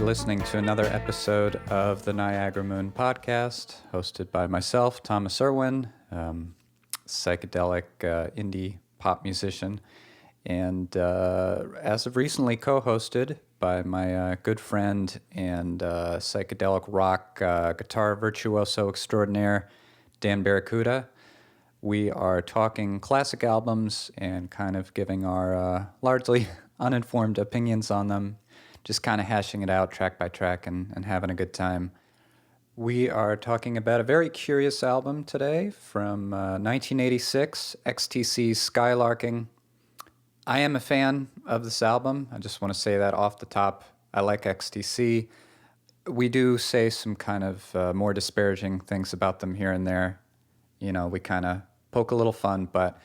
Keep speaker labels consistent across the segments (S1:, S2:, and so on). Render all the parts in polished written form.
S1: listening to another episode of the Niagara Moon Podcast, hosted by myself, Thomas Erwin, psychedelic indie pop musician, and as of recently co-hosted by my good friend and psychedelic rock guitar virtuoso extraordinaire, Dan Barracuda. We are talking classic albums and kind of giving our largely uninformed opinions on them, just kind of hashing it out track by track and having a good time. We are talking about a very curious album today from 1986, XTC's Skylarking. I am a fan of this album. I just want to say that off the top. I like XTC. We do say some kind of more disparaging things about them here and there. You know, we kind of poke a little fun, but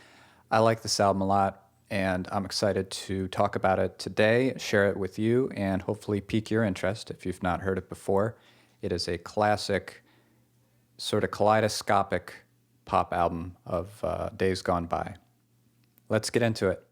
S1: I like this album a lot, and I'm excited to talk about it today, share it with you, and hopefully pique your interest if you've not heard it before. It is a classic, sort of kaleidoscopic pop album of days gone by. Let's get into it.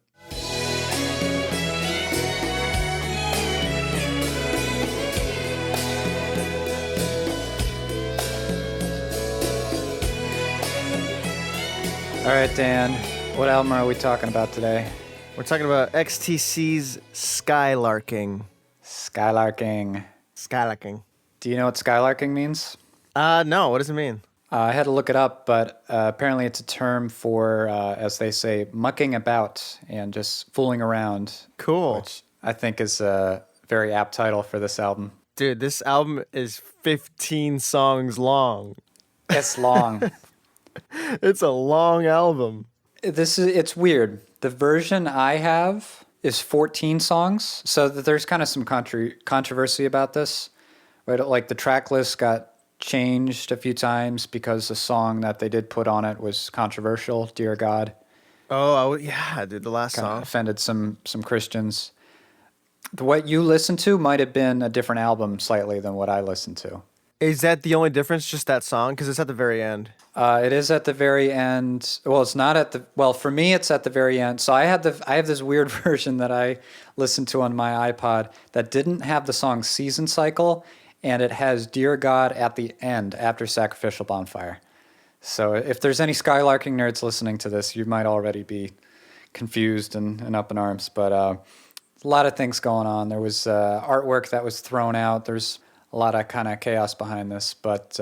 S1: All right, Dan, what album are we talking about today?
S2: We're talking about XTC's Skylarking.
S1: Skylarking.
S2: Skylarking.
S1: Do you know what skylarking means?
S2: No, what does it mean?
S1: I had to look it up, but apparently it's a term for, as they say, mucking about and just fooling around.
S2: Cool.
S1: Which I think is a very apt title for this album.
S2: Dude, this album is 15 songs long.
S1: It's long.
S2: It's a long album.
S1: It's weird. The version I have is 14 songs, so there's kind of some controversy about this. Right? Like the track list got changed a few times because the song that they did put on it was controversial, Dear God.
S2: Oh, yeah, dude, the last
S1: Kind
S2: song.
S1: of offended some Christians. What you listened to might have been a different album slightly than what I listened to.
S2: Is that the only difference, just that song? Because it's at the very end.
S1: It is at the very end. Well, it's not at the... Well, for me, it's at the very end. So I have this weird version that I listened to on my iPod that didn't have the song Season Cycle, and it has Dear God at the end after Sacrificial Bonfire. So if there's any Skylarking nerds listening to this, you might already be confused and up in arms. But a lot of things going on. There was artwork that was thrown out. There's a lot of kind of chaos behind this, but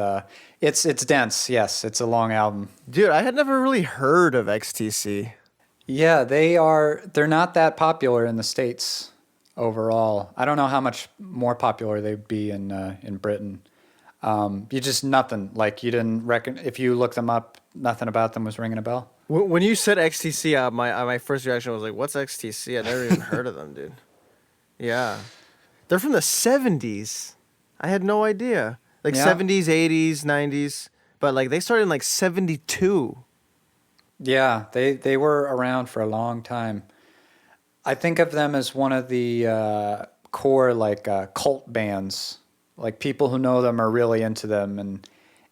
S1: it's dense. Yes, it's a long album.
S2: Dude, I had never really heard of XTC.
S1: Yeah, they're not that popular in the States overall. I don't know how much more popular they'd be in Britain. You just nothing. Like you didn't reckon if you look them up, nothing about them was ringing a bell.
S2: When you said XTC, my first reaction was like, what's XTC? I never even heard of them, dude. Yeah. They're from the 70s. I had no idea. Like 70s, 80s, 90s. But like they started in like 72.
S1: Yeah, they were around for a long time. I think of them as one of the core like cult bands. Like people who know them are really into them,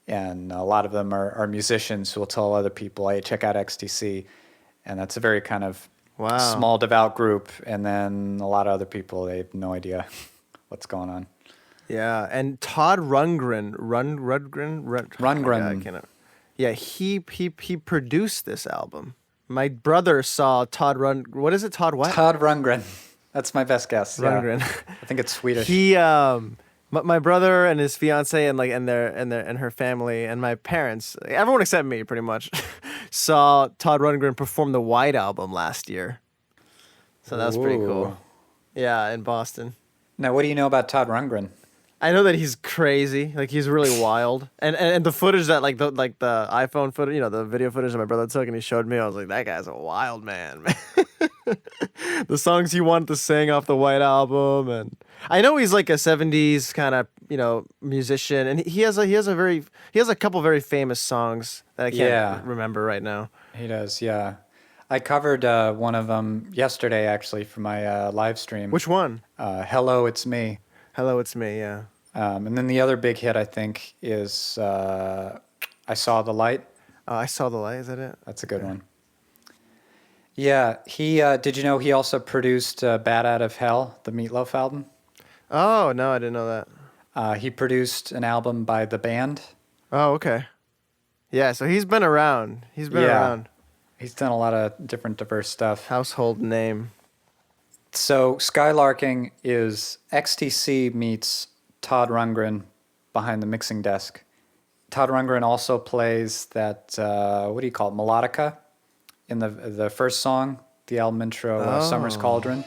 S1: and a lot of them are musicians who will tell other people, hey, check out XTC. And that's a very kind of small devout group. And then a lot of other people, they have no idea what's going on.
S2: Yeah, and Todd Rundgren. Yeah, he produced this album. My brother saw Todd Rundgren. What is it, Todd what?
S1: Todd Rundgren. That's my best guess.
S2: Rundgren.
S1: Yeah. I think it's Swedish.
S2: My brother and his fiance and her family and my parents, everyone except me pretty much, saw Todd Rundgren perform the White Album last year. So that was pretty cool. Yeah, in Boston.
S1: Now, what do you know about Todd Rundgren?
S2: I know that he's crazy, like he's really wild, and the footage that like the iPhone footage, the video footage that my brother took and he showed me, I was like, that guy's a wild man. The songs he wanted to sing off the White Album, and I know he's like a '70s kind of musician, and he has a couple very famous songs that I can't remember right now.
S1: He does, yeah. I covered one of them yesterday actually for my live stream.
S2: Which one?
S1: Hello, It's Me.
S2: Hello, It's Me, yeah.
S1: And then the other big hit, I think, is I Saw the Light.
S2: I Saw the Light, is that it?
S1: That's a good one. Yeah, he did you know he also produced Bat Out of Hell, the Meatloaf album?
S2: Oh, no, I didn't know that.
S1: He produced an album by the band.
S2: Oh, okay. Yeah, so he's been around. He's been around.
S1: He's done a lot of different diverse stuff.
S2: Household name.
S1: So Skylarking is XTC meets Todd Rundgren behind the mixing desk. Todd Rundgren also plays that, what do you call it, melodica in the first song, the album intro, Summer's Cauldron.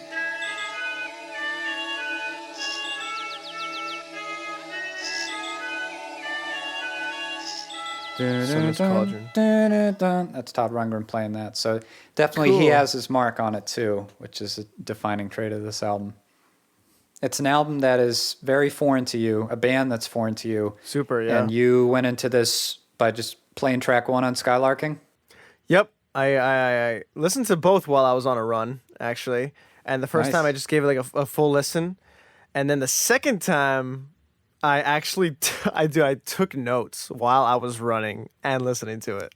S2: Summer's Cauldron.
S1: That's Todd Rundgren playing that. So definitely he has his mark on it too, which is a defining trait of this album. It's an album that is very foreign to you, a band that's foreign to you.
S2: Super, yeah.
S1: And you went into this by just playing track 1 on Skylarking?
S2: Yep. I listened to both while I was on a run, actually. And the first time I just gave it like a full listen. And then the second time I actually I took notes while I was running and listening to it.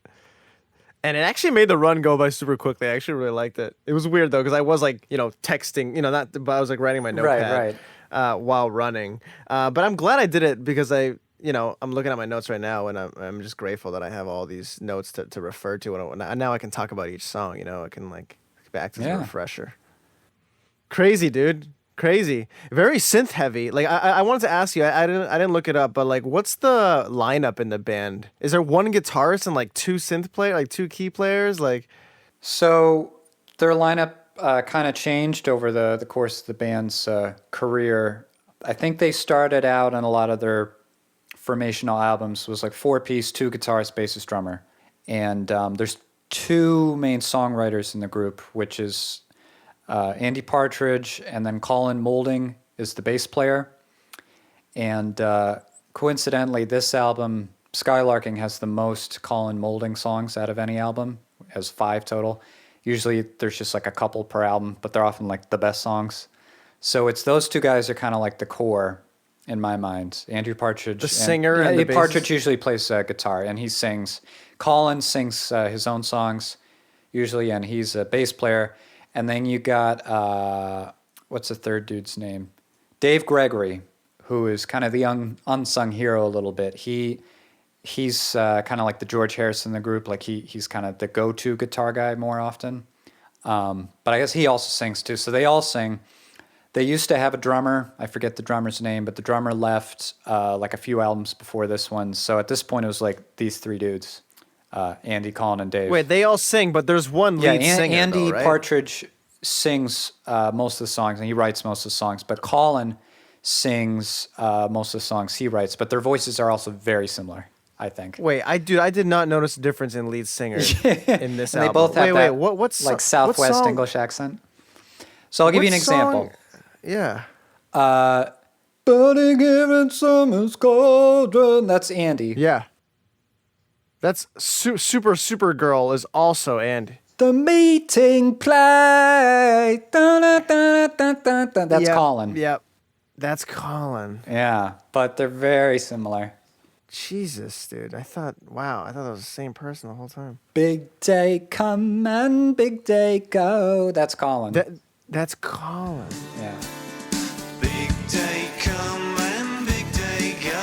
S2: And it actually made the run go by super quickly. I actually really liked it. It was weird though, because I was like, texting, but I was like writing my notepad while running. But I'm glad I did it because I'm looking at my notes right now and I'm just grateful that I have all these notes to refer to. And now I can talk about each song, I can like act as a refresher. Crazy, dude. Crazy. Very synth heavy. Like I wanted to ask you, I didn't look it up, but like what's the lineup in the band? Is there one guitarist and like two synth players, like two key players? Like
S1: so their lineup kind of changed over the course of the band's career. I think they started out on a lot of their formational albums was like 4-piece, 2 guitarists, bassist, drummer. And there's 2 main songwriters in the group, which is Andy Partridge, and then Colin Moulding is the bass player. And coincidentally, this album, Skylarking, has the most Colin Moulding songs out of any album. It has 5 total. Usually there's just like a couple per album, but they're often like the best songs. So it's those 2 guys are kind of like the core in my mind. Andrew Partridge.
S2: The singer and the bassist.
S1: Partridge usually plays guitar, and he sings. Colin sings his own songs usually, and he's a bass player. And then you got, what's the third dude's name? Dave Gregory, who is kind of the unsung hero a little bit. He's kind of like the George Harrison in the group. Like he's kind of the go-to guitar guy more often. But I guess he also sings too. So they all sing. They used to have a drummer. I forget the drummer's name, but the drummer left like a few albums before this one. So at this point, it was like these 3 dudes. Andy, Colin, and Dave.
S2: Wait, they all sing, but there's one lead singer,
S1: Andy
S2: though, right?
S1: Partridge sings most of the songs, and he writes most of the songs. But Colin sings most of the songs he writes. But their voices are also very similar, I think.
S2: Wait, I did not notice a difference in lead singer in this
S1: and
S2: album.
S1: They both have
S2: what's
S1: like Southwest English accent. So I'll give you an example.
S2: Yeah.
S1: Burning here in summer's cauldron. That's Andy.
S2: Yeah. That's Super Girl is also Andy.
S1: The meeting play. That's Colin.
S2: Yep. That's Colin.
S1: Yeah, but they're very similar.
S2: Jesus, dude. I thought that was the same person the whole time.
S1: Big day come and big day go. That's Colin.
S2: That's Colin.
S1: Yeah.
S3: Big day come and big day go.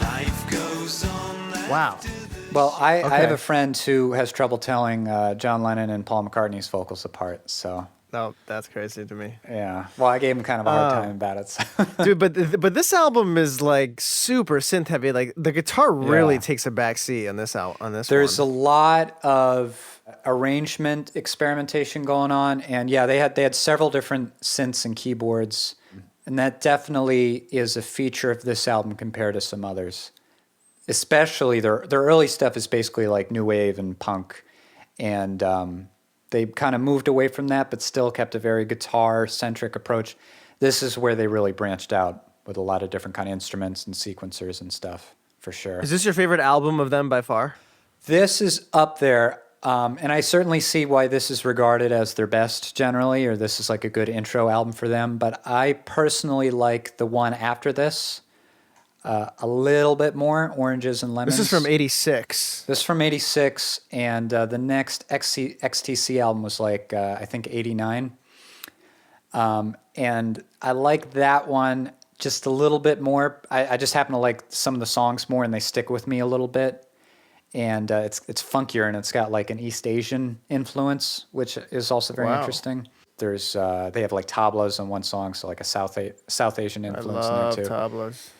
S3: Life goes on.
S2: Wow.
S1: Well, I have a friend who has trouble telling John Lennon and Paul McCartney's vocals apart. So.
S2: No, that's crazy to me.
S1: Yeah. Well, I gave him kind of a hard time about it. So.
S2: Dude, but this album is like super synth heavy. Like the guitar really takes a backseat on this.
S1: There's a lot of arrangement experimentation going on, and they had several different synths and keyboards, and that definitely is a feature of this album compared to some others. Especially their early stuff is basically like new wave and punk, and they kind of moved away from that, but still kept a very guitar-centric approach. This is where they really branched out with a lot of different kind of instruments and sequencers and stuff, for sure.
S2: Is this your favorite album of them by far?
S1: This is up there, and I certainly see why this is regarded as their best generally, or this is like a good intro album for them, but I personally like the one after this, a little bit more, Oranges and Lemons.
S2: This is from '86.
S1: This is from 86, and the next XTC album was like, I think 89. And I like that one just a little bit more. I just happen to like some of the songs more, and they stick with me a little bit. And it's funkier, and it's got like an East Asian influence, which is also very interesting. There's they have like tablas on one song, so like a South Asian influence in there too.
S2: I love tablas.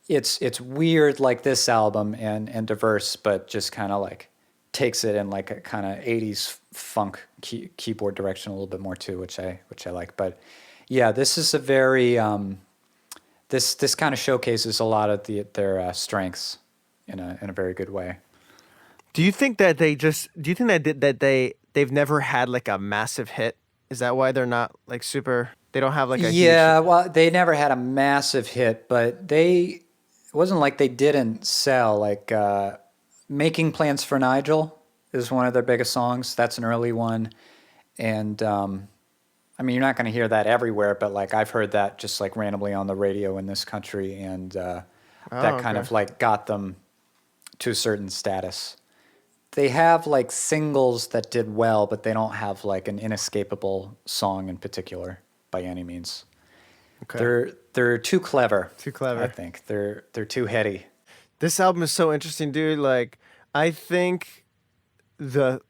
S1: It's weird like this album and diverse, but just kind of like takes it in like a kind of 80s funk keyboard direction a little bit more too, which I like. But yeah, this is a very this kind of showcases a lot of their strengths in a very good way.
S2: Do you think that they've never had like a massive hit? Is that why they're not like super? They don't have like a huge...
S1: well, they never had a massive hit, but it wasn't like they didn't sell. Like Making Plans for Nigel is one of their biggest songs. That's an early one. And I mean, you're not going to hear that everywhere, but like I've heard that just like randomly on the radio in this country, and that kind of like got them to a certain status. They have like singles that did well, but they don't have like an inescapable song in particular by any means. Okay. They're too clever.
S2: Too clever.
S1: I think they're too heady.
S2: This album is so interesting, dude. Like I think the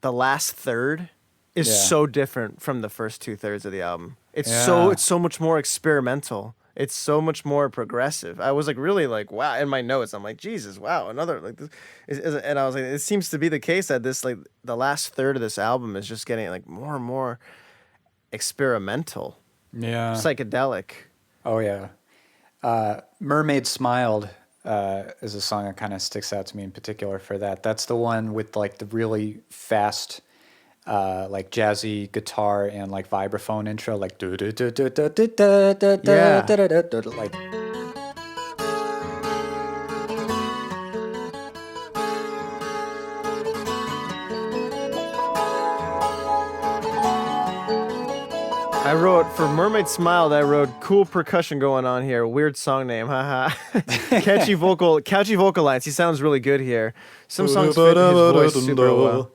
S2: last third is so different from the first 2/3 of the album. It's so much more experimental. It's so much more progressive. I was like really like, wow. In my notes, I'm like, Jesus, wow, another like this. And I was like, it seems to be the case that this like the last third of this album is just getting like more and more experimental. Yeah. Psychedelic.
S1: Oh yeah. Mermaid Smiled is a song that kind of sticks out to me in particular for that. That's the one with like the really fast like jazzy guitar and like vibraphone intro, like like.
S2: I wrote for Mermaid Smiled. I wrote cool percussion going on here. Weird song name, haha. catchy vocal lines. He sounds really good here. Some songs fit his voice super well.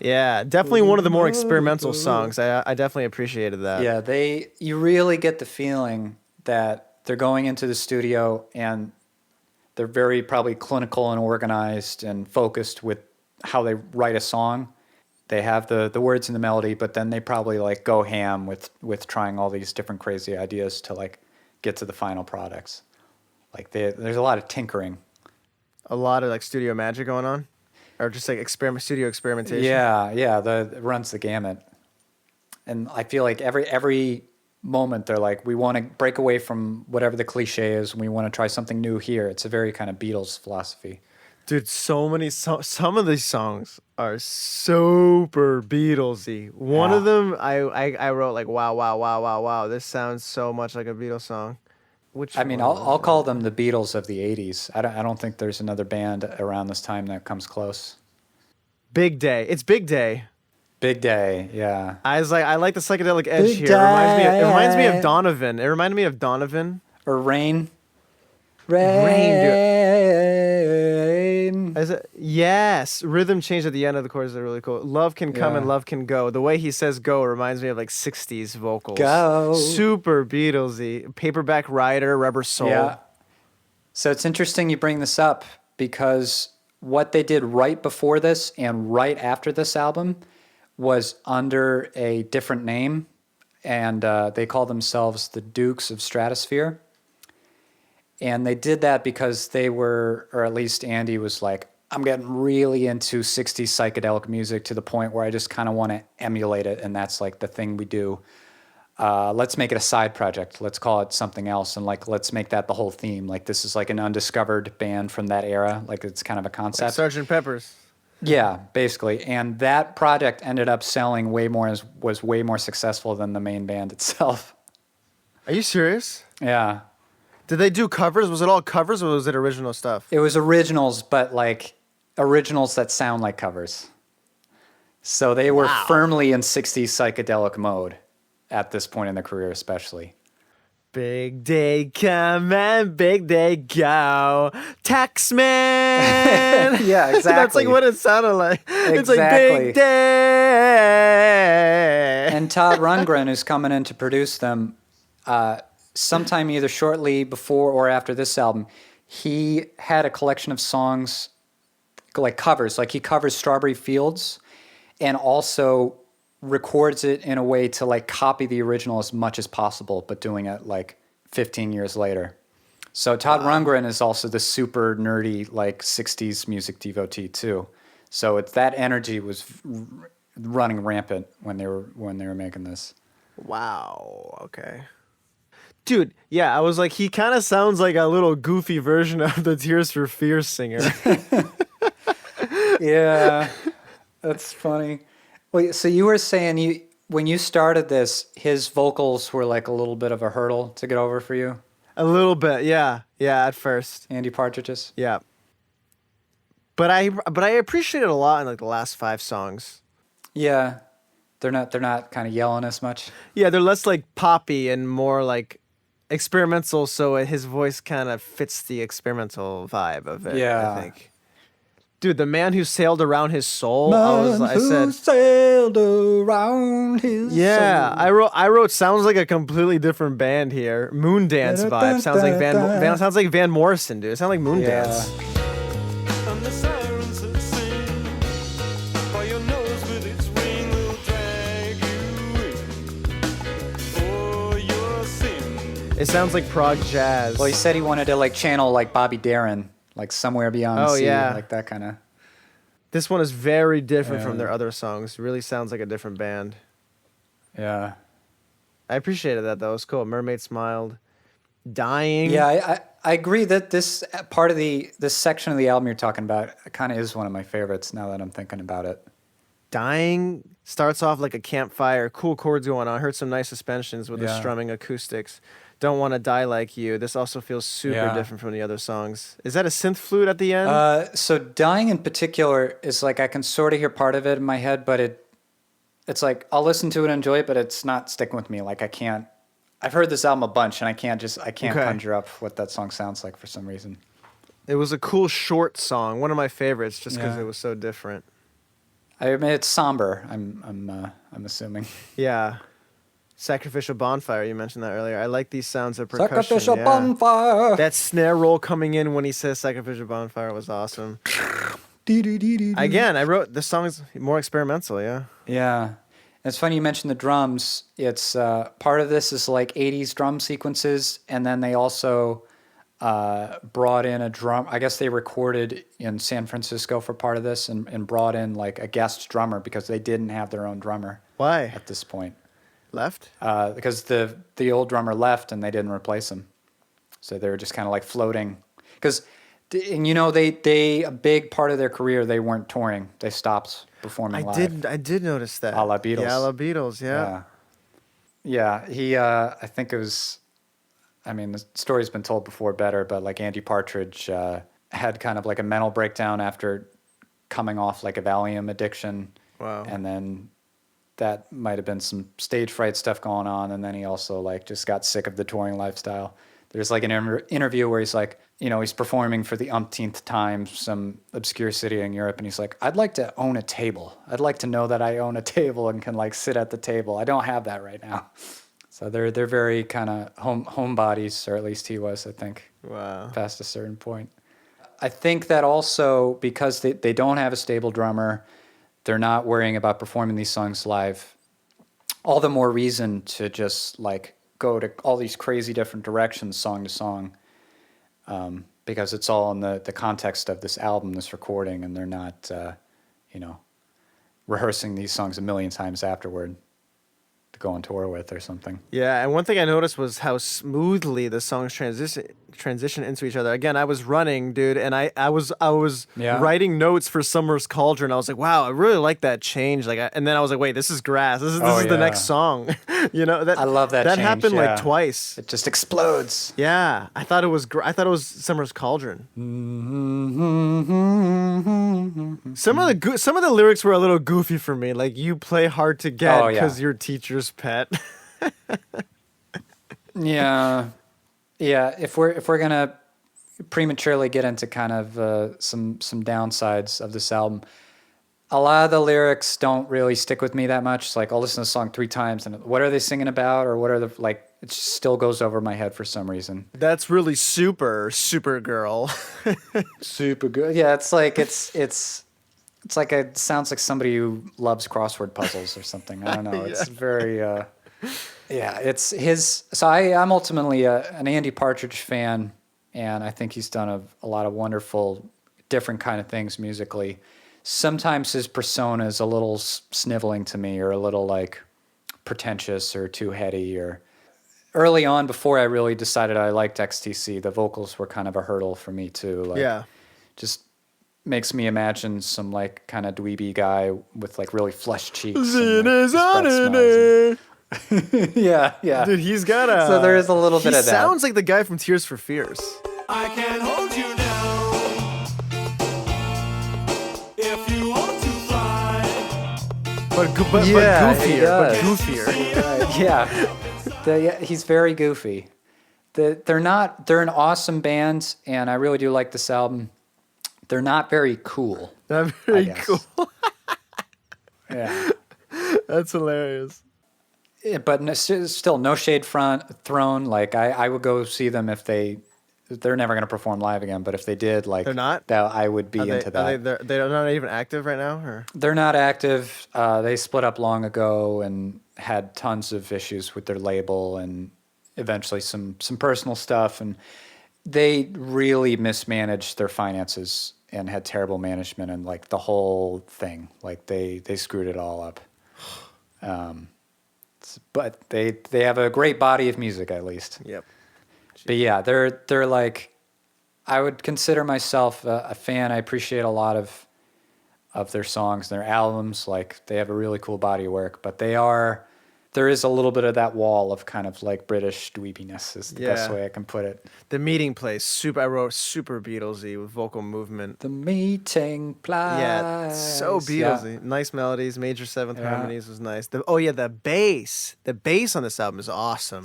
S2: Yeah, definitely one of the more experimental songs. I definitely appreciated that.
S1: Yeah, you really get the feeling that they're going into the studio and they're very probably clinical and organized and focused with how they write a song. They have the words and the melody, but then they probably like go ham with trying all these different crazy ideas to like get to the final products. Like there's a lot of tinkering. A
S2: lot of like studio magic going on? Or just like studio experimentation?
S1: Yeah, it runs the gamut. And I feel like every moment they're like, we want to break away from whatever the cliche is, and we want to try something new here. It's a very kind of Beatles philosophy.
S2: Dude, some of these songs are super Beatlesy. One of them, I wrote like, wow. This sounds so much like a Beatles song.
S1: I'll call them the Beatles of the 80s. I don't think there's another band around this time that comes close.
S2: Big Day. It's Big Day.
S1: Big Day, yeah.
S2: I like the psychedelic edge Big here. It reminds me of Donovan. It reminded me of Donovan.
S1: Or Rain.
S2: Is it? Yes. Rhythm change at the end of the chorus is really cool. Love can come and love can go. The way he says go reminds me of like 60s vocals.
S1: Go.
S2: Super Beatlesy. Paperback Writer, Rubber Soul. Yeah.
S1: So it's interesting you bring this up because what they did right before this and right after this album was under a different name, and they call themselves the Dukes of Stratosphere. And they did that because they were, or at least Andy was like, I'm getting really into 60s psychedelic music to the point where I just kind of want to emulate it, and that's like the thing we do. Let's make it a side project. Let's call it something else, and like let's make that the whole theme. Like this is like an undiscovered band from that era. Like it's kind of a concept.
S2: Like Sgt. Pepper's.
S1: Yeah, basically. And that project ended up selling was way more successful than the main band itself.
S2: Are you serious?
S1: Yeah.
S2: Did they do covers? Was it all covers or was it original stuff?
S1: It was originals, but like originals that sound like covers. So they were firmly in 60s psychedelic mode at this point in their career, especially.
S2: Big day come and big day go. Taxman.
S1: Yeah, exactly.
S2: That's like what it sounded like. It's like
S1: Exactly.
S2: big day.
S1: And Todd Rundgren, who's coming in to produce them, sometime either shortly before or after this album, he had a collection of songs, like covers. Like he covers Strawberry Fields and also records it in a way to like copy the original as much as possible, but doing it like 15 years later. So Todd Rundgren is also the super nerdy like 60s music devotee too. So it's that energy was running rampant when they were making this.
S2: Wow. Okay. Dude, yeah, I was like, he kind of sounds like a little goofy version of the Tears for Fears singer.
S1: Yeah, that's funny. Wait, so you were saying when you started this, his vocals were like a little bit of a hurdle to get over for you?
S2: A little bit, yeah. Yeah, at first.
S1: Andy Partridge's?
S2: Yeah. But I appreciate it a lot in like the last 5 songs.
S1: Yeah. They're not kind of yelling as much.
S2: Yeah, they're less like poppy and more like experimental, so his voice kind of fits the experimental vibe of it,
S1: Yeah.
S2: I think. Dude, the man who sailed around his soul. I said,
S1: sailed around his
S2: yeah.
S1: soul.
S2: I wrote sounds like a completely different band here. Moon Dance vibe sounds like sounds like Van Morrison, dude. It sounds like Moon Dance.
S3: And the sirens that sing by your nose with its wing will drag you in for your sin.
S2: It sounds like prog jazz.
S1: Well, he said he wanted to like channel like Bobby Darin, like Somewhere Beyond the Sea,
S2: yeah.
S1: like that kind of.
S2: This one is very different from
S1: Yeah.
S2: their other songs. It really sounds like a different band.
S1: Yeah.
S2: I appreciated that though. It was cool. Mermaid Smiled. Dying.
S1: Yeah, I agree that this part of this section of the album you're talking about kind of is one of my favorites now that I'm thinking about it.
S2: Dying starts off like a campfire. Cool chords going on. I heard some nice suspensions with the
S1: Yeah.
S2: strumming acoustics. Don't Want to Die Like You. This also feels super
S1: Yeah.
S2: different from the other songs. Is that a synth flute at the end?
S1: So Dying in particular is like I can sort of hear part of it in my head, but it's like I'll listen to it and enjoy it, but it's not sticking with me. Like I can't. I've heard this album a bunch, and I can't
S2: Okay.
S1: conjure up what that song sounds like for some reason.
S2: It was a cool short song. One of my favorites just because
S1: Yeah.
S2: it was so different.
S1: I mean, it's somber. I'm assuming.
S2: Yeah. Sacrificial Bonfire, you mentioned that earlier. I like these sounds of percussion.
S1: Sacrificial
S2: yeah.
S1: bonfire.
S2: That snare roll coming in when he says Sacrificial Bonfire was awesome. Again, I wrote this song is more experimental, yeah.
S1: Yeah. It's funny you mentioned the drums. It's part of this is like 80s drum sequences, and then they also brought in a drum. I guess they recorded in San Francisco for part of this and brought in like a guest drummer because they didn't have their own drummer
S2: Why?
S1: at this point.
S2: Left?
S1: Because the old drummer left and they didn't replace him. So they were just kind of like floating. And you know, they a big part of their career, they weren't touring. They stopped performing live.
S2: I did notice that.
S1: A la Beatles.
S2: Yeah, a la Beatles, yeah.
S1: Yeah, he, I think it was, I mean, the story's been told before better, but like Andy Partridge had kind of like a mental breakdown after coming off like a Valium addiction.
S2: Wow.
S1: And then that might have been some stage fright stuff going on. And then he also like just got sick of the touring lifestyle. There's like an interview where he's like, you know, he's performing for the umpteenth time, some obscure city in Europe. And he's like, I'd like to own a table. I'd like to know that I own a table and can like sit at the table. I don't have that right now. So they're very kind of homebodies, or at least he was, I think,
S2: Wow.
S1: past a certain point. I think that also because they don't have a stable drummer, they're not worrying about performing these songs live. All the more reason to just like go to all these crazy different directions, song to song, because it's all in the context of this album, this recording, and they're not, you know, rehearsing these songs a million times afterward to go on tour with or something.
S2: Yeah, and one thing I noticed was how smoothly the songs transition into each other. Again, I was running, dude, and I was
S1: Yeah.
S2: writing notes for Summer's Cauldron. I was like, wow, I really like that change. Like, and then I was like, wait, this is Grass. This is the
S1: yeah.
S2: next song. You know, that
S1: I love that
S2: That
S1: change,
S2: happened
S1: yeah.
S2: like twice.
S1: It just explodes.
S2: Yeah, I thought it was Summer's Cauldron. Some of the lyrics were a little goofy for me. Like, you play hard to get
S1: Oh, yeah.
S2: because your teacher's pet.
S1: Yeah, yeah. If we're gonna prematurely get into kind of some downsides of this album, a lot of the lyrics don't really stick with me that much. It's like I'll listen to the song 3 times, and what are they singing about, or what are the like? It still goes over my head for some reason.
S2: That's really super girl.
S1: Super good. Yeah, it's like it's like it sounds like somebody who loves crossword puzzles or something. I don't know. It's very. Yeah, it's his. So I'm ultimately an Andy Partridge fan, and I think he's done a lot of wonderful, different kind of things musically. Sometimes his persona is a little sniveling to me, or a little like pretentious, or too heady. Or early on, before I really decided I liked XTC, the vocals were kind of a hurdle for me too. Like, just makes me imagine some like kind of dweeby guy with like really flushed cheeks. And, like, yeah.
S2: Dude, he's got a.
S1: So there is a little bit of that.
S2: He sounds like the guy from Tears for Fears.
S3: I can hold you down if you want to fly.
S2: But goofier.
S1: Yeah, he's very goofy. They're an awesome band, and I really do like this album. They're not very cool.
S2: Not very cool.
S1: Yeah,
S2: that's hilarious.
S1: Yeah, but still, no shade thrown. Like I would go see them if they're never going to perform live again. But if they did, like
S2: they're not,
S1: that I would be into that.
S2: They're not even active right now, or
S1: they're not active. They split up long ago and had tons of issues with their label and eventually some personal stuff. And they really mismanaged their finances and had terrible management and like the whole thing. Like they screwed it all up. But they have a great body of music, at least.
S2: Yep.
S1: But yeah, they're like, I would consider myself a fan. I appreciate a lot of their songs, their albums. Like they have a really cool body of work, but there is a little bit of that wall of kind of like British dweebiness is the best way I can put it.
S2: The Meeting Place, I wrote super Beatlesy with vocal movement.
S1: The Meeting Place.
S2: Yeah, so Beatlesy. Yeah. Nice melodies, major seventh harmonies was nice. The bass on this album is awesome.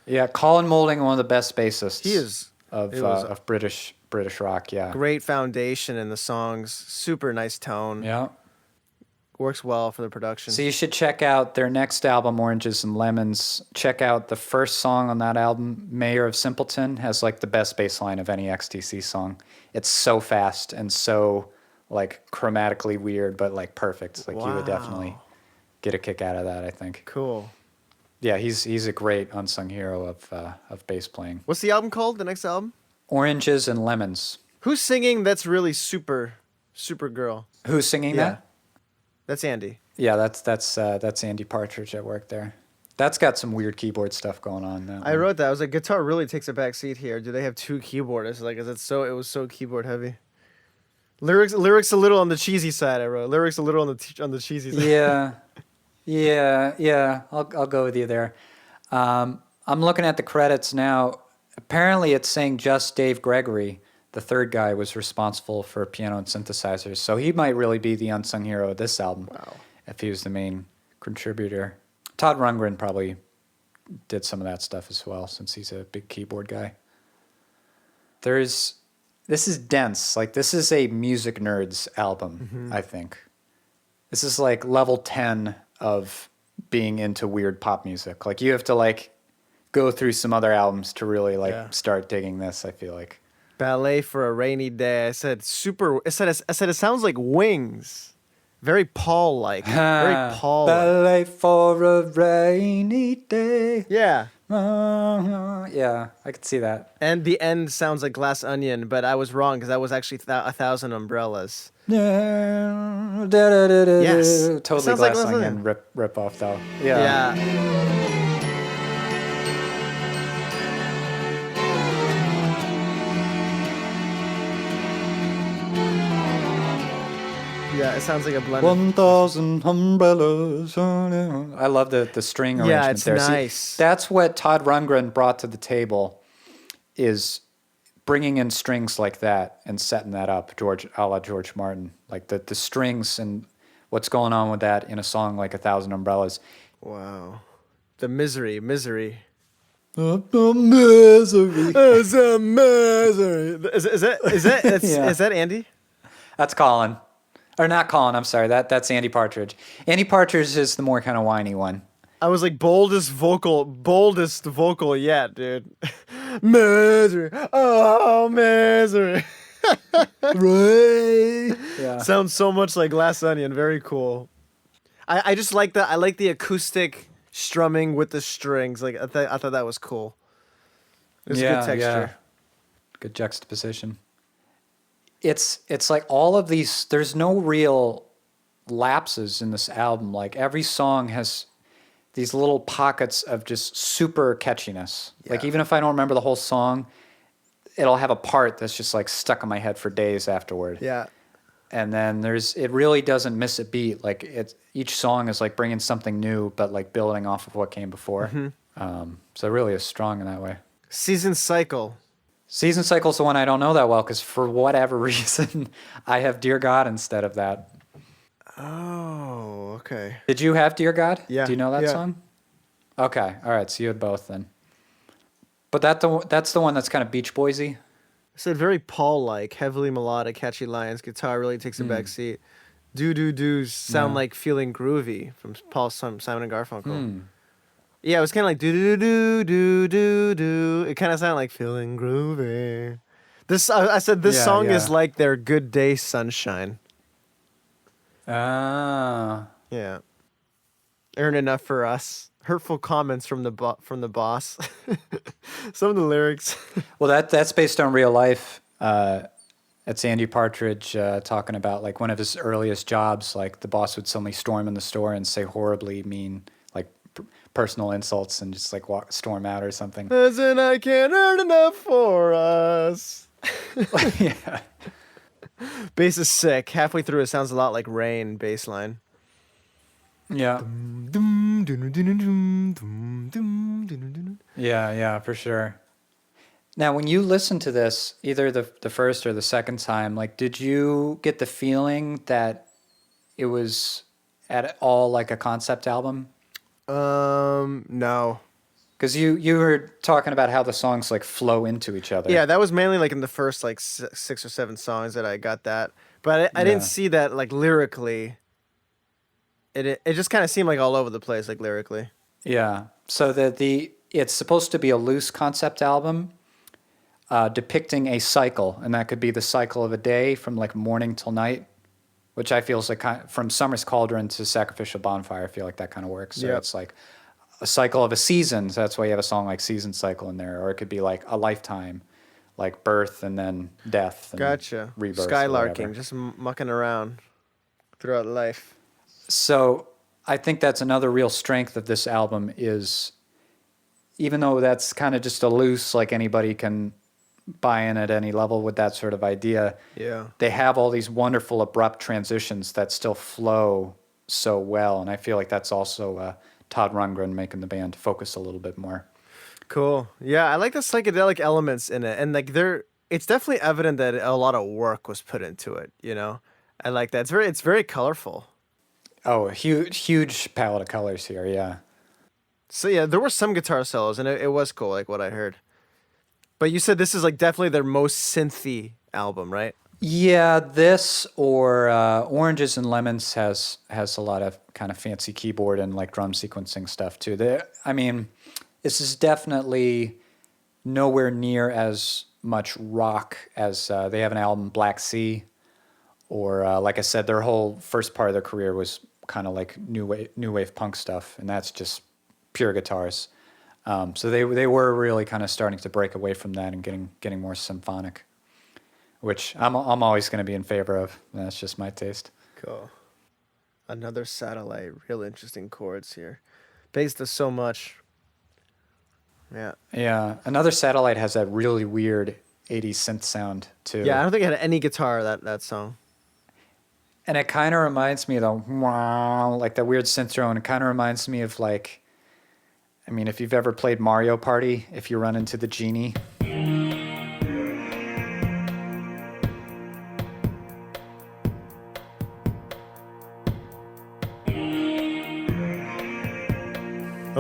S1: Yeah, Colin Moulding, one of the best bassists.
S2: He is
S1: of British rock. Yeah,
S2: great foundation in the songs, super nice tone.
S1: Yeah.
S2: Works well for the production.
S1: So you should check out their next album, Oranges and Lemons. Check out the first song on that album, Mayor of Simpleton, has like the best bass line of any XTC song. It's so fast and so like chromatically weird, but like perfect. Like you would definitely get a kick out of that, I think.
S2: Cool.
S1: Yeah, he's a great unsung hero of bass playing.
S2: What's the album called? The next album?
S1: Oranges and Lemons.
S2: Who's singing? That's really super girl.
S1: Who's singing that?
S2: That's Andy.
S1: Yeah, that's Andy Partridge at work there. That's got some weird keyboard stuff going on.
S2: I wrote that. I was like, guitar really takes a back seat here. Do they have 2 keyboardists? Like, it was so keyboard heavy. Lyrics a little on the cheesy side. I wrote lyrics a little on the cheesy side.
S1: Yeah. I'll go with you there. I'm looking at the credits now. Apparently, it's saying just Dave Gregory, the third guy, was responsible for piano and synthesizers. So he might really be the unsung hero of this album.
S2: Wow.
S1: If he was the main contributor. Todd Rundgren probably did some of that stuff as well, since he's a big keyboard guy. This is dense. Like, this is a music nerd's album, I think. This is like level 10 of being into weird pop music. Like, you have to like go through some other albums to really start digging this, I feel like.
S2: Ballet for a Rainy Day. I said it sounds like Wings. Very Paul-like. Very Paul-like.
S1: Ballet for a Rainy Day.
S2: Yeah.
S1: Yeah, I could see that.
S2: And the end sounds like Glass Onion, but I was wrong because that was actually 1,000 Umbrellas.
S1: Yes. Totally Glass Onion rip off though. Yeah.
S2: Yeah, it sounds like a blend.
S1: 1,000 umbrellas. I love the string arrangement.
S2: Yeah, it's
S1: there.
S2: nice.
S1: See, that's what Todd Rundgren brought to the table, is bringing in strings like that and setting that up, a la George Martin. Like the strings and what's going on with that in a song like 1,000 Umbrellas.
S2: Wow. The misery.
S1: Misery.
S2: It's a misery. Is that Andy?
S1: That's Colin. Or not Colin, I'm sorry. That's Andy Partridge. Andy Partridge is the more kind of whiny one.
S2: I was like boldest vocal yet, dude. Misery. Oh, misery.
S1: Right. Yeah.
S2: Sounds so much like Glass Onion. Very cool. I just like I like the acoustic strumming with the strings. Like I thought that was cool. It was a good texture.
S1: Yeah. Good juxtaposition. It's like all of these. There's no real lapses in this album. Like every song has these little pockets of just super catchiness.
S2: Yeah.
S1: Like even if I don't remember the whole song, it'll have a part that's just like stuck in my head for days afterward.
S2: Yeah.
S1: And then it really doesn't miss a beat. Like each song is like bringing something new, but like building off of what came before.
S2: Mm-hmm.
S1: So it really is strong in that way.
S2: Season Cycle.
S1: Season Cycle's the one I don't know that well because for whatever reason, I have Dear God instead of that.
S2: Oh, okay.
S1: Did you have Dear God?
S2: Yeah.
S1: Do you know that song? Okay. All right. So you had both then. But that's the one that's kind of Beach Boysy.
S2: I said very Paul-like, heavily melodic, catchy lines. Guitar really takes a back seat. Do sound like Feeling Groovy from Simon and Garfunkel. Yeah, it was kind of like do. It kind of sounded like Feeling Groovy. I said this song is like their Good Day Sunshine.
S1: Ah.
S2: Yeah. Earn Enough for Us. Hurtful comments from the boss. Some of the lyrics.
S1: Well, that's based on real life. It's Andy Partridge talking about like one of his earliest jobs. Like the boss would suddenly storm in the store and say horribly mean, like personal insults and just like storm out or something.
S2: As in, I can't earn enough for us.
S1: Yeah.
S2: Bass is sick. Halfway through, it sounds a lot like Rain bass line.
S1: Yeah. Yeah, for sure. Now, when you listen to this, either the first or the second time, like, did you get the feeling that it was at all like a concept album?
S2: No.
S1: Because you were talking about how the songs like flow into each other.
S2: Yeah, that was mainly like in the first like 6 or 7 songs that I got that. But I didn't see that like lyrically. It just kind of seemed like all over the place, like lyrically.
S1: Yeah. So it's supposed to be a loose concept album depicting a cycle, and that could be the cycle of a day from like morning till night, which I feel is like from Summer's Cauldron to Sacrificial Bonfire. I feel like that kind of works. So it's like a cycle of a season. So that's why you have a song like Season Cycle in there, or it could be like a lifetime, like birth and then death. And
S2: Gotcha.
S1: Rebirth.
S2: Skylarking, just mucking around throughout life.
S1: So I think that's another real strength of this album is, even though that's kind of just a loose, like anybody can buy in at any level with that sort of idea.
S2: Yeah.
S1: They have all these wonderful abrupt transitions that still flow so well. And I feel like that's also Todd Rundgren making the band focus a little bit more.
S2: Cool. Yeah, I like the psychedelic elements in it. And like it's definitely evident that a lot of work was put into it, you know? I like that. It's very colorful.
S1: Oh, a huge palette of colors here, yeah.
S2: So yeah, there were some guitar solos and it was cool, like what I heard. But you said this is like definitely their most synthy album, right?
S1: Yeah, this or Oranges and Lemons has a lot of kind of fancy keyboard and like drum sequencing stuff too. I mean, this is definitely nowhere near as much rock as they have an album Black Sea, or like I said, their whole first part of their career was kind of like new wave punk stuff, and that's just pure guitars. So they were really kind of starting to break away from that and getting more symphonic, which I'm always going to be in favor of. That's just my taste.
S2: Cool. Another Satellite. Real interesting chords here. Bass does so much. Yeah.
S1: Yeah. Another Satellite has that really weird 80s synth sound too.
S2: Yeah, I don't think it had any guitar that song.
S1: And it kind of reminds me of like that weird synth drone. It kind of reminds me of like, I mean, if you've ever played Mario Party, if you run into the genie.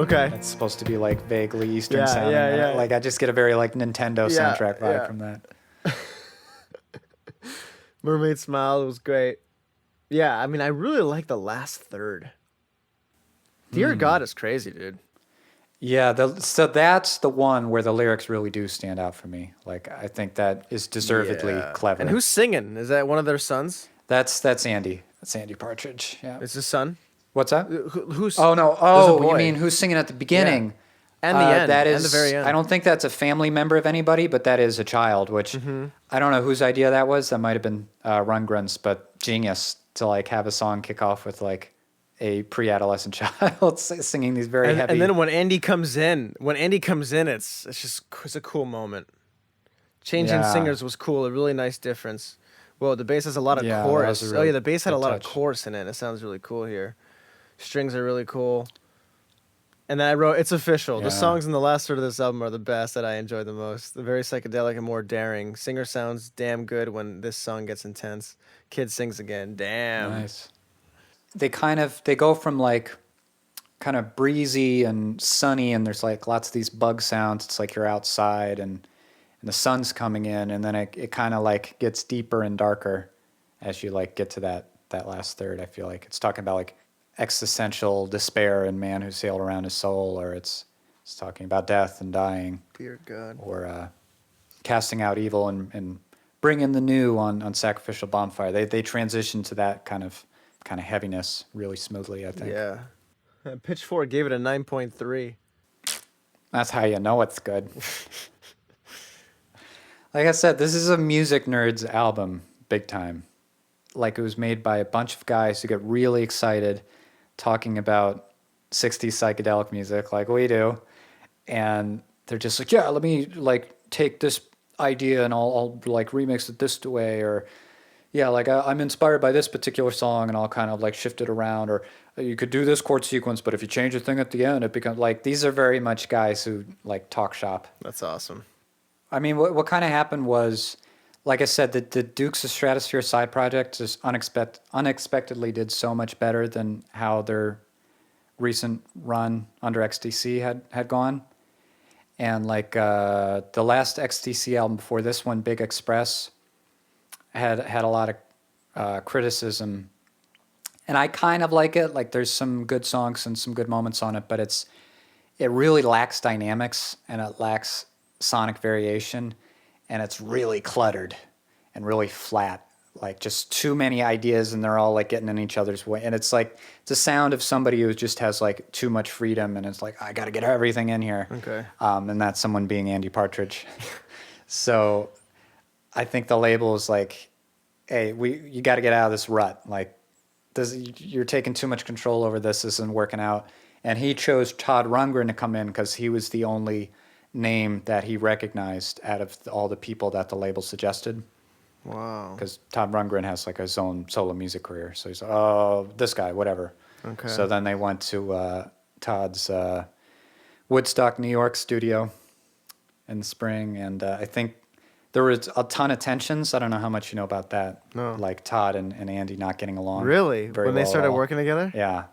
S2: Okay.
S1: It's supposed to be like vaguely Eastern
S2: Yeah,
S1: sounding.
S2: yeah,
S1: and
S2: yeah.
S1: Like I just get a very like Nintendo
S2: Yeah,
S1: soundtrack vibe
S2: yeah.
S1: from that.
S2: Mermaid Smile was great. Yeah, I mean, I really like the last third. Dear God is crazy, dude.
S1: Yeah, so that's the one where the lyrics really do stand out for me. Like I think that is deservedly
S2: Yeah.
S1: clever.
S2: And who's singing? Is that one of their sons?
S1: That's Andy. That's Andy Partridge. Yeah.
S2: It's his son?
S1: What's that?
S2: Who's...
S1: Oh no!
S2: There's a
S1: Oh, you
S2: boy.
S1: mean who's singing at the beginning?
S2: And the end.
S1: That
S2: And
S1: is.
S2: the very end.
S1: I don't think that's a family member of anybody, but that is a child. Which I don't know whose idea that was. That might have been Rundgren's, but genius to like have a song kick off with like a pre-adolescent child singing these very heavy.
S2: And then when Andy comes in, it's a cool moment. Changing
S1: Yeah.
S2: singers was cool. A really nice difference. Well, the bass has a lot of
S1: Yeah, that
S2: chorus.
S1: was a really
S2: the bass had a
S1: good
S2: lot
S1: touch.
S2: of chorus in it. It sounds really cool here. Strings are really cool. And then I wrote, it's official.
S1: Yeah.
S2: The songs in the last third of this album are the best that I enjoy the most. They're very psychedelic and more daring. Singer sounds damn good when this song gets intense. Kid sings again. Damn.
S1: Nice. They go from like kind of breezy and sunny, and there's like lots of these bug sounds. It's like you're outside and the sun's coming in, and then it kind of like gets deeper and darker as you like get to that last third. I feel like it's talking about like existential despair and man who sailed around his soul, or it's talking about death and dying,
S2: Dear God.
S1: or casting out evil and bringing the new on sacrificial bonfire. They transition to that kind of heaviness really smoothly, I think.
S2: Yeah. Pitchfork gave it a 9.3.
S1: That's how you know it's good. Like I said, this is a music nerd's album, big time. Like it was made by a bunch of guys who get really excited talking about 60s psychedelic music like we do. And they're just like, yeah, let me like take this idea and I'll like remix it this way, or yeah, like I'm inspired by this particular song and I'll kind of like shift it around, or you could do this chord sequence, but if you change a thing at the end, it becomes like, these are very much guys who like talk shop.
S2: That's awesome.
S1: I mean, what kind of happened was, like I said, the Dukes of Stratosphere side project just unexpectedly did so much better than how their recent run under XTC had gone. And like the last XTC album before this one, Big Express, had a lot of criticism. And I kind of like it. Like there's some good songs and some good moments on it, but it really lacks dynamics and it lacks sonic variation, and it's really cluttered and really flat, like just too many ideas and they're all like getting in each other's way, and it's like it's a sound of somebody who just has like too much freedom and it's like, I got to get everything in here.
S2: Okay.
S1: And that's someone being Andy Partridge. So I think the label is like, hey, you got to get out of this rut, like you're taking too much control over this isn't working out. And he chose Todd Rundgren to come in because he was the only name that he recognized out of all the people that the label suggested.
S2: Wow.
S1: Because Todd Rundgren has like his own solo music career, so he's like, oh, this guy, whatever.
S2: Okay.
S1: So then they went to Todd's Woodstock, New York studio in the spring, and I think there was a ton of tensions. I don't know how much you know about that.
S2: No.
S1: Like Todd and Andy not getting along.
S2: Really?
S1: very
S2: When they
S1: well at
S2: started
S1: all.
S2: working together?
S1: Yeah.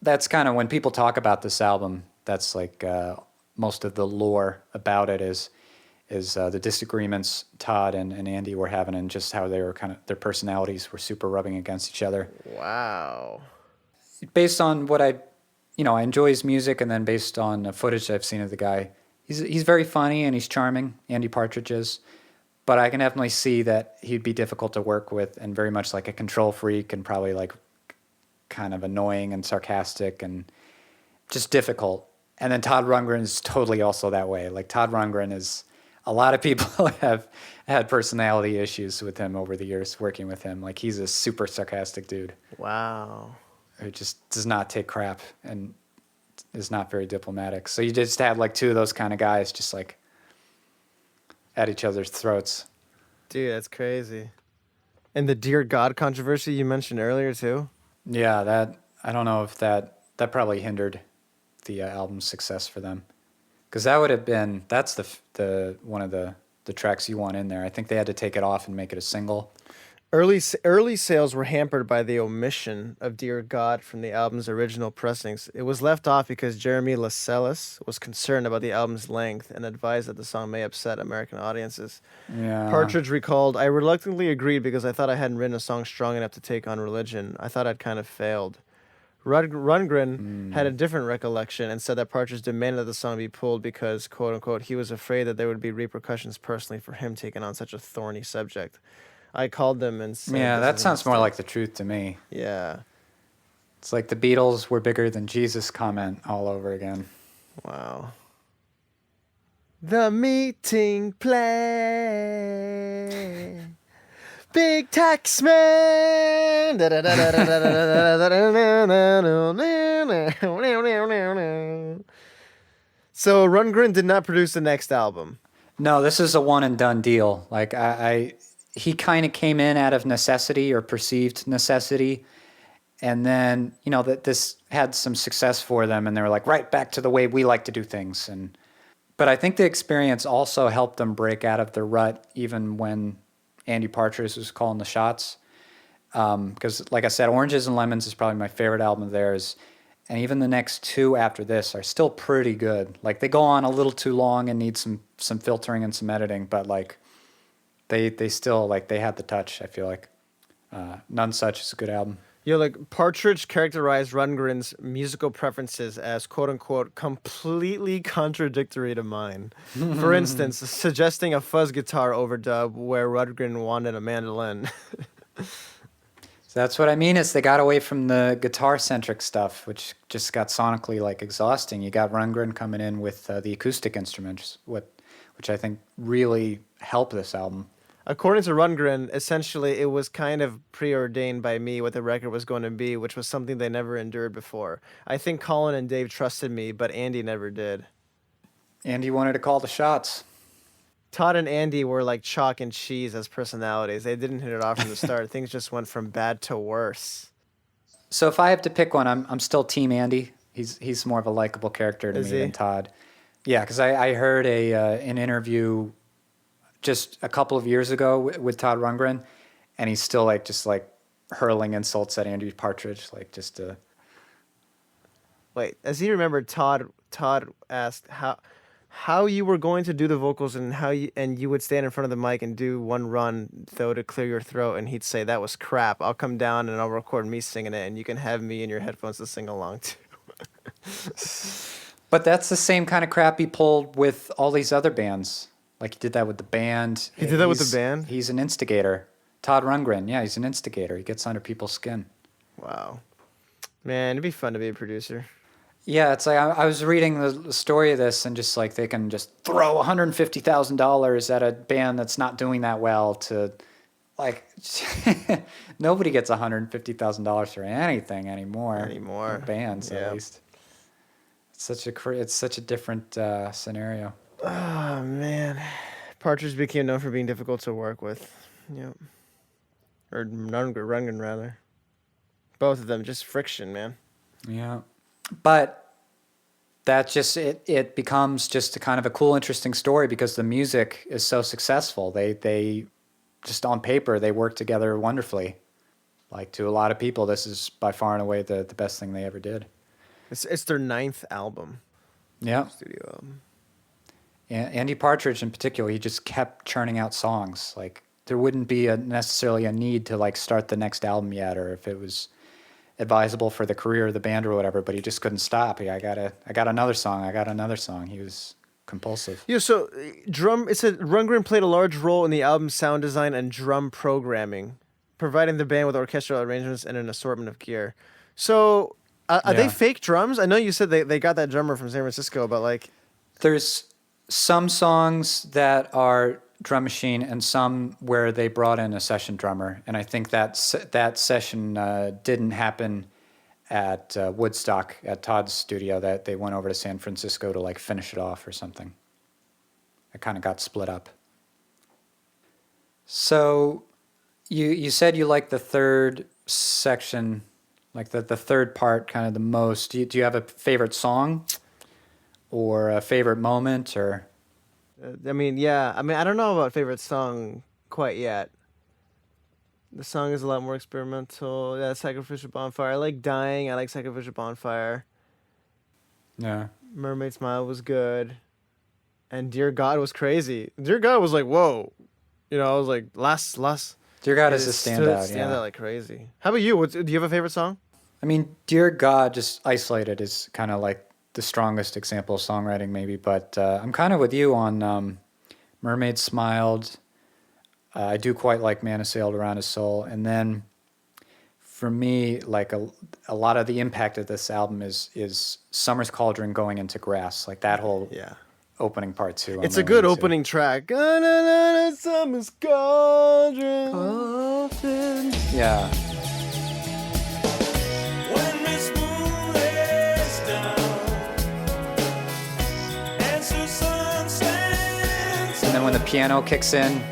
S1: That's kind of when people talk about this album, that's like most of the lore about it is the disagreements Todd and Andy were having, and just how they were their personalities were super rubbing against each other.
S2: Wow.
S1: Based on what I enjoy his music, and then based on the footage I've seen of the guy, he's very funny and he's charming, Andy Partridge is, but I can definitely see that he'd be difficult to work with and very much like a control freak and probably like kind of annoying and sarcastic and just difficult. And then Todd Rundgren is totally also that way. Like Todd Rundgren is, a lot of people have had personality issues with him over the years working with him. Like he's a super sarcastic dude
S2: Wow.
S1: who just does not take crap and is not very diplomatic. So you just have like two of those kind of guys just like at each other's throats.
S2: Dude, that's crazy. And the Dear God controversy you mentioned earlier too?
S1: Yeah, that, I don't know if that probably hindered the album's success for them, because that would have been, that's the one of the tracks you want in there. I think they had to take it off and make it a single.
S2: Early sales were hampered by the omission of "Dear God" from the album's original pressings. It was left off because Jeremy Lascelles was concerned about the album's length and advised that the song may upset American audiences.
S1: Yeah.
S2: Partridge recalled, "I reluctantly agreed because I thought I hadn't written a song strong enough to take on religion. I thought I'd kind of failed." Rundgren had a different recollection and said that Partridge demanded that the song be pulled because, quote unquote, he was afraid that there would be repercussions personally for him taking on such a thorny subject. I called them and said,
S1: Yeah,
S2: "This
S1: that
S2: is a
S1: sounds more
S2: mistake."
S1: like the truth to me.
S2: Yeah.
S1: It's like the Beatles were bigger than Jesus comment all over again.
S2: Wow. The meeting play. Big Taxman. So Rundgren did not produce the next album.
S1: No, this is a one and done deal. Like he kind of came in out of necessity or perceived necessity, and then that this had some success for them, and they were like, right back to the way we like to do things. But I think the experience also helped them break out of the rut, even when Andy Partridge was calling the shots. Because, like I said, Oranges and Lemons is probably my favorite album of theirs. And even the next two after this are still pretty good. Like, they go on a little too long and need some filtering and some editing, but, like, they still, like, they had the touch, I feel like. None Such is a good album.
S2: Like, Partridge characterized Rundgren's musical preferences as, quote-unquote, completely contradictory to mine. For instance, suggesting a fuzz guitar overdub where Rundgren wanted a mandolin.
S1: So that's what I mean is they got away from the guitar-centric stuff, which just got sonically, like, exhausting. You got Rundgren coming in with the acoustic instruments, which I think really helped this album.
S2: According to Rundgren, essentially it was kind of preordained by me what the record was going to be, which was something they never endured before. I think Colin and Dave trusted me, but Andy never did.
S1: Andy wanted to call the shots.
S2: Todd and Andy were like chalk and cheese as personalities. They didn't hit it off from the start. Things just went from bad to worse.
S1: So if I have to pick one, I'm still Team Andy. He's more of a likable character to me than Todd. Yeah, because I heard an interview just a couple of years ago with Todd Rundgren, and he's still just hurling insults at Andy Partridge, just to...
S2: Wait, as he remembered, Todd asked how you were going to do the vocals and you would stand in front of the mic and do one run though to clear your throat, and he'd say, "That was crap. I'll come down and I'll record me singing it, and you can have me in your headphones to sing along too."
S1: But that's the same kind of crap he pulled with all these other bands. Like, he did that with the band.
S2: He did that with the band?
S1: He's an instigator. Todd Rundgren, yeah, he's an instigator. He gets under people's skin.
S2: Wow. Man, it'd be fun to be a producer.
S1: Yeah, it's like I was reading the story of this, and just like they can just throw $150,000 at a band that's not doing that well to, like, nobody gets $150,000 for anything anymore. Bands, at least. It's such a different scenario.
S2: Oh, man. Partridge became known for being difficult to work with. Yep. Or Rundgren, rather. Both of them, just friction, man.
S1: Yeah. But that just, it becomes just a kind of a cool, interesting story because the music is so successful. They just on paper, they work together wonderfully. Like, to a lot of people, this is by far and away the best thing they ever did.
S2: It's their 9th album.
S1: Yeah.
S2: Studio album.
S1: Andy Partridge in particular, he just kept churning out songs. Like, there wouldn't be necessarily a need to start the next album yet, or if it was advisable for the career of the band or whatever, but he just couldn't stop. I got another song. He was compulsive.
S2: Yeah, so it said Rundgren played a large role in the album's sound design and drum programming, providing the band with orchestral arrangements and an assortment of gear. So are they fake drums? I know you said they got that drummer from San Francisco, but
S1: there's some songs that are drum machine and some where they brought in a session drummer, and I think that session didn't happen at Woodstock at Todd's studio. That they went over to San Francisco to finish it off or something. It kind of got split up. So you said you like the third section, like the third part kind of the most. Do you have a favorite song or a favorite moment, or?
S2: I don't know about favorite song quite yet. The song is a lot more experimental. Yeah, Sacrificial Bonfire. I like Dying. I like Sacrificial Bonfire.
S1: Yeah.
S2: Mermaid Smile was good. And Dear God was crazy. Dear God was like, whoa. You know, I was like, last.
S1: Dear God
S2: it
S1: is a
S2: stood-
S1: standout.
S2: Stand
S1: Yeah.
S2: out like crazy. How about you? Do you have a favorite song?
S1: I mean, Dear God, just isolated is kind of like the strongest example of songwriting, maybe. But I'm kind of with you on Mermaid Smiled. I do quite like Man Who Sailed Around His Soul. And then for me, like a lot of the impact of this album is Summer's Cauldron going into Grass. Like that whole
S2: Yeah.
S1: opening part, too. I'm
S2: It's a
S1: really
S2: good
S1: into.
S2: opening track. Summer's cauldron.
S1: Yeah.
S3: When Miss Moon lays down and Susan stands
S1: And then when the piano kicks in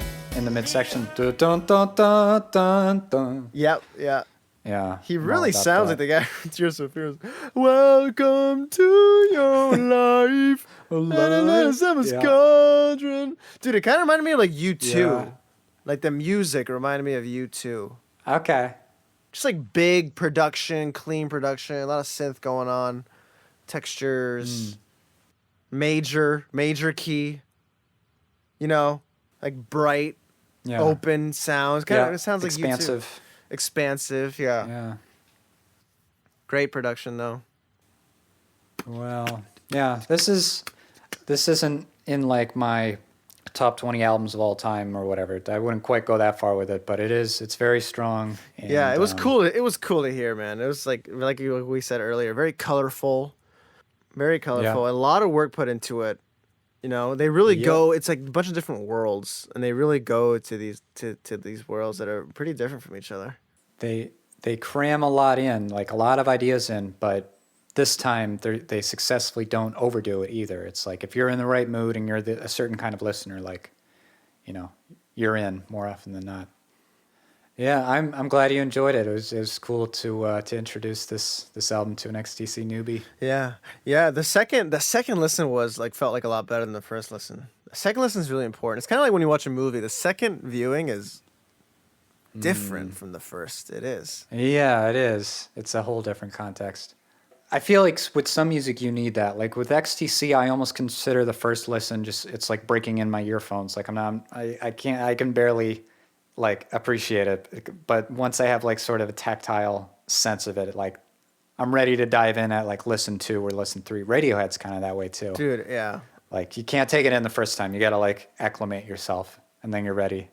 S1: the midsection, dun dun dun dun dun dun.
S2: Yep, yeah.
S1: Yeah.
S2: He
S1: I'm all
S2: really
S1: about
S2: sounds
S1: that.
S2: like the guy from Tears for Fears. Welcome to your life. Summer's
S1: Yeah.
S2: cauldron. Dude, it kind of reminded me of like U2.
S1: Yeah.
S2: Like the music reminded me of U2.
S1: Okay.
S2: Just like big production, clean production, a lot of synth going on, textures, major key, you know, like bright,
S1: Yeah.
S2: open sounds. Kind of, it sounds like
S1: expansive.
S2: U2. Expansive, yeah.
S1: Yeah.
S2: Great production though.
S1: Well, yeah. This isn't in like my top 20 albums of all time or whatever. I wouldn't quite go that far with it, but it's very strong. And,
S2: Yeah, it was cool. It was cool to hear, man. It was like we said earlier, very colorful, very colorful.
S1: Yeah.
S2: A lot of work put into it. You know, they really
S1: Yep.
S2: go. It's like a bunch of different worlds, and they really go to these worlds that are pretty different from each other.
S1: They cram a lot in, like a lot of ideas in, but this time they successfully don't overdo it either. It's like if you're in the right mood and you're a certain kind of listener, like, you know, you're in more often than not. Yeah, I'm glad you enjoyed it. It was cool to introduce this album to an XTC newbie.
S2: Yeah, yeah. The second listen felt like a lot better than the first listen. The second listen is really important. It's kind of like when you watch a movie. The second viewing is different from the first. It is.
S1: Yeah, it is. It's a whole different context. I feel like with some music you need that. Like with XTC, I almost consider the first listen it's like breaking in my earphones. Like I can barely like appreciate it. But once I have like sort of a tactile sense of it, like I'm ready to dive in at like listen 2 or listen 3. Radiohead's kind of that way too.
S2: Dude, yeah.
S1: Like you can't take it in the first time. You got to like acclimate yourself and then you're ready.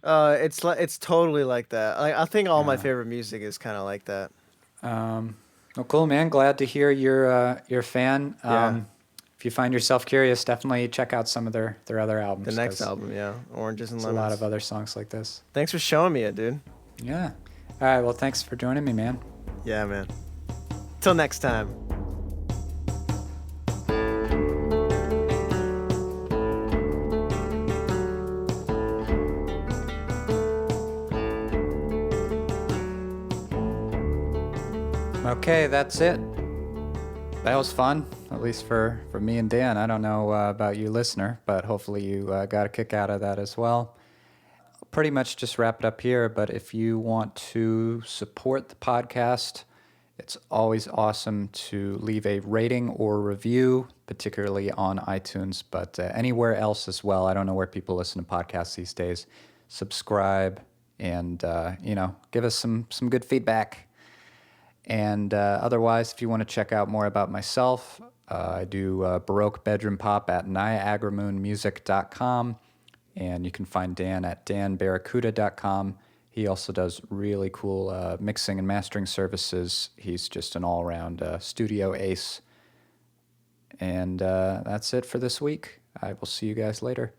S2: It's totally like that. I think all my favorite music is kind of like that.
S1: Well, cool, man. Glad to hear you're a fan.
S2: Yeah.
S1: If you find yourself curious, definitely check out some of their other albums.
S2: The next
S1: 'cause
S2: album, yeah, Oranges and
S1: There's a
S2: Lemons.
S1: lot of other songs like this.
S2: Thanks for showing me it, dude.
S1: Yeah. All right. Well, thanks for joining me, man.
S2: Yeah, man. Till next time.
S1: Okay, that's it. That was fun, at least for me and Dan. I don't know about you, listener, but hopefully you got a kick out of that as well. I'll pretty much just wrap it up here, but if you want to support the podcast, it's always awesome to leave a rating or review, particularly on iTunes, but anywhere else as well. I don't know where people listen to podcasts these days. Subscribe and, give us some good feedback. And otherwise, if you want to check out more about myself, I do Baroque bedroom pop at niagaramoonmusic.com, and you can find Dan at danbarracuda.com. He also does really cool mixing and mastering services. He's just an all-around studio ace. And that's it for this week. I will see you guys later.